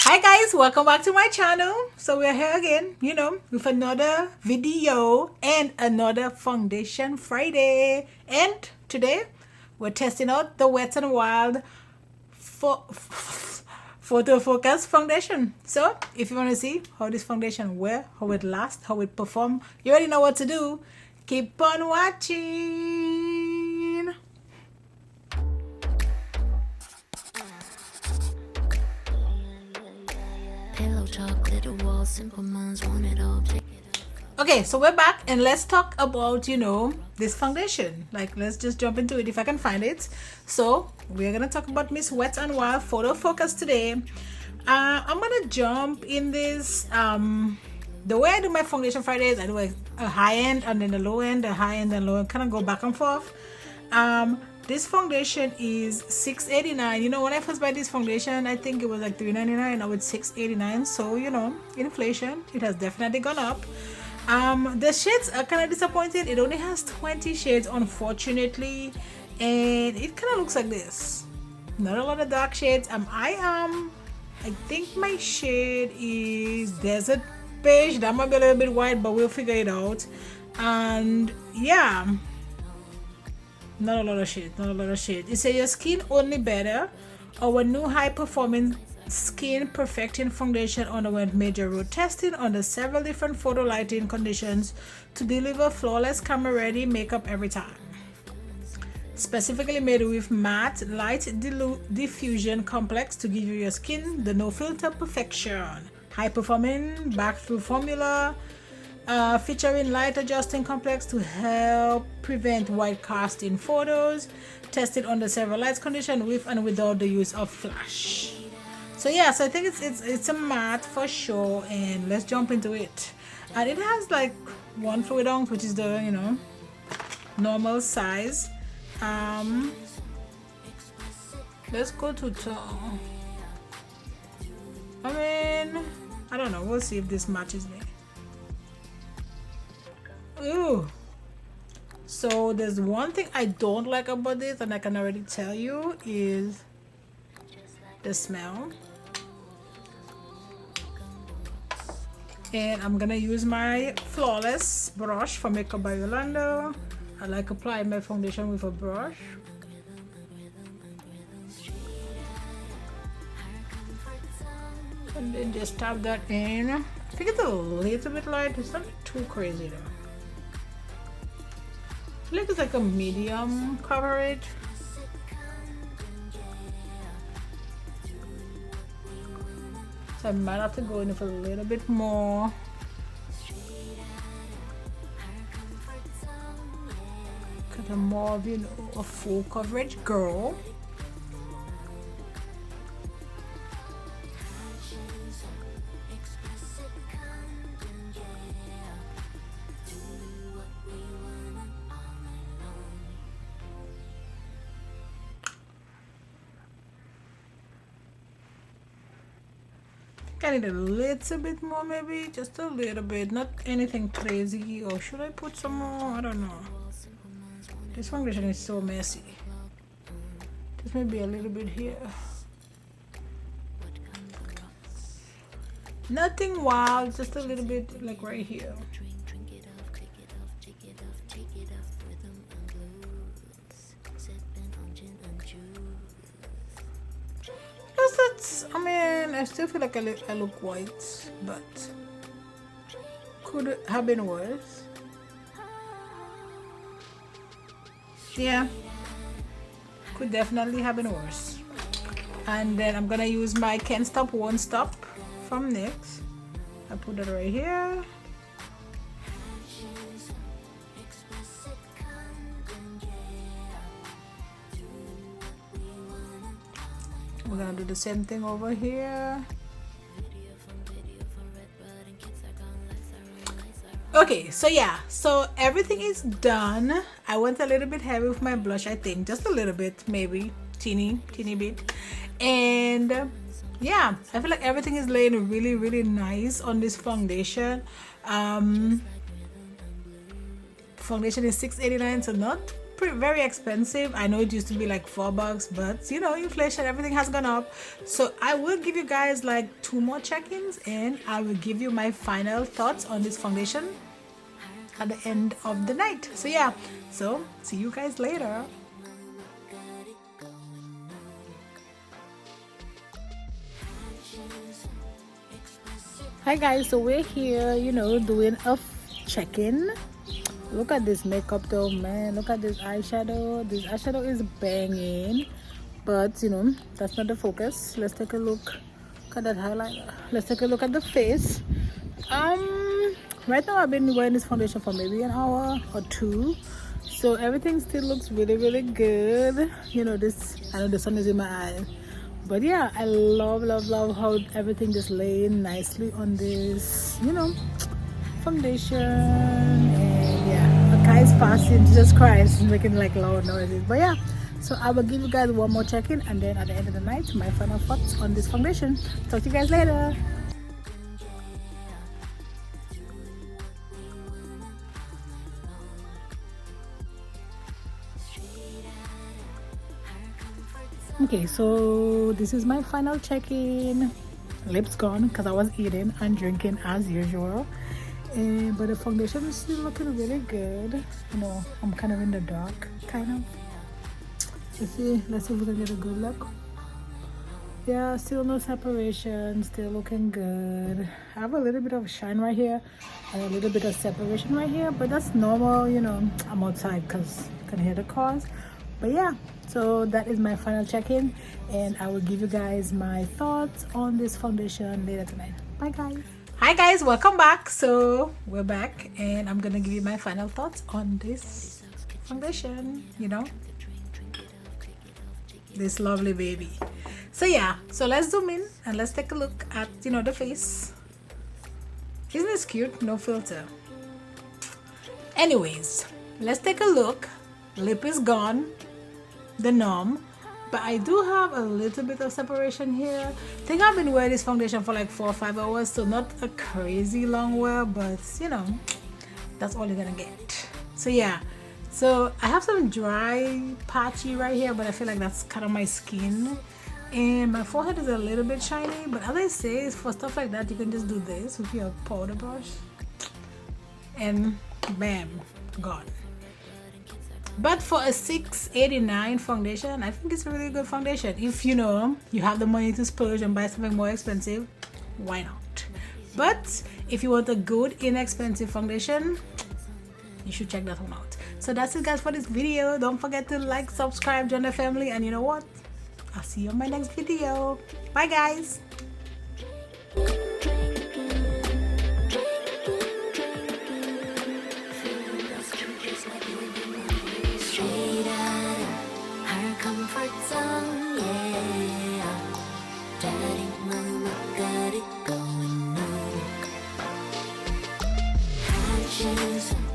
Hi guys, welcome back to my channel. So we're here again, with another video and another foundation Friday. And today we're testing out the Wet n Wild PhotoFocus foundation. So if you want to see how this foundation wear, how it lasts, how it perform, you already know what to do. Keep on watching. Okay, so we're back and let's talk about this foundation. Let's just jump into it if I can find it. So we're gonna talk about Miss Wet n Wild PhotoFocus today. I'm gonna jump in this the way I do my foundation Fridays. I do a high end and then a low end, a high end and low end, kind of go back and forth. This foundation is $6.89. When I first buy this foundation, I think it was like $3.99. Now it's $6.89. So inflation, it has definitely gone up. The shades are kind of disappointing. It only has 20 shades, unfortunately, and it kind of looks like this. Not a lot of dark shades. I think my shade is Desert Beige. That might be a little bit white, but we'll figure it out. And yeah, not a lot of shade. It says your skin only better. Our new high performing skin perfecting foundation underwent major road testing under several different photo lighting conditions to deliver flawless camera ready makeup every time. Specifically made with matte light diffusion complex to give your skin the no filter perfection. High performing back-through formula featuring light adjusting complex to help prevent white cast in photos. Tested under several light conditions with and without the use of flash. So yes, I think it's a matte for sure, and let's jump into it. And it has like one fluid ounce, which is the normal size. Let's go to tone. I mean, I don't know, we'll see if this matches me. Ooh, so there's one thing I don't like about this, and I can already tell you, is the smell. And I'm gonna use my Flawless brush from Makeup by Yolondo. I like applying my foundation with a brush. And then just tap that in. I think it's a little bit light. It's not too crazy though. I feel like it's like a medium coverage. So I might have to go in with a little bit more. Because I'm more of a full coverage girl. I need a little bit more, maybe just a little bit, not anything crazy. Or should I put some more? I don't know. This foundation is so messy. Just maybe a little bit here. Nothing wild, just a little bit like right here. I mean, I still feel like I look white, but could have been worse. Yeah, could definitely have been worse. And then I'm gonna use my Can't Stop Won't Stop from NYX. I put that right here. We're gonna do the same thing over here. Okay, so yeah, so everything is done. I went a little bit heavy with my blush, I think, just a little bit, maybe teeny bit. And yeah, I feel like everything is laying really nice on this foundation. Foundation is $6.89, so not very expensive. I know it used to be like $4, but you know, inflation, everything has gone up. So I will give you guys like 2 more check-ins, and I will give you my final thoughts on this foundation at the end of the night. So yeah, so see you guys later. Hi guys, so we're here, you know, doing a check-in. Look at this makeup though, man. Look at this eyeshadow. This eyeshadow is banging, but you know, that's not the focus. Let's take a look at that highlighter. Let's take a look at the face. Right now I've been wearing this foundation for maybe an hour or 2, so everything still looks really good. You know, this, I know the sun is in my eye, but yeah, I love how everything just laying nicely on this, you know, foundation. And yeah, a car is passing, Jesus Christ, making like loud noises. But yeah, so I will give you guys one more check-in, and then at the end of the night, my final thoughts on this foundation. Talk to you guys later. Okay, so this is my final check-in. Lips gone because I was eating and drinking as usual, but the foundation is still looking really good. You know, I'm kind of in the dark, kind of. Let's see if we can get a good look. Yeah, still no separation, still looking good. I have a little bit of shine right here and a little bit of separation right here, but that's normal. You know, I'm outside because you can hear the cars. But yeah, so that is my final check-in, and I will give you guys my thoughts on this foundation later tonight. Bye guys. Hi guys, welcome back. So we're back, and I'm gonna give you my final thoughts on this foundation, you know, this lovely baby. So yeah, so let's zoom in and let's take a look at, you know, the face. Isn't this cute? No filter. Anyways, let's take a look. Lip is gone, the norm, but I do have a little bit of separation here. I think I've been wearing this foundation for like 4 or 5 hours, so not a crazy long wear, but you know, that's all you're gonna get. So yeah, so I have some dry patchy right here, but I feel like that's kind of my skin, and my forehead is a little bit shiny. But as I say, for stuff like that, you can just do this with your powder brush and bam, gone. But for a $6.89 foundation, I think it's a really good foundation. If you know you have the money to splurge and buy something more expensive, why not? But if you want a good inexpensive foundation, you should check that one out. So that's it guys for this video. Don't forget to like, subscribe, join the family, and you know what? I'll see you on my next video. Bye guys. Daddy, look at it going on.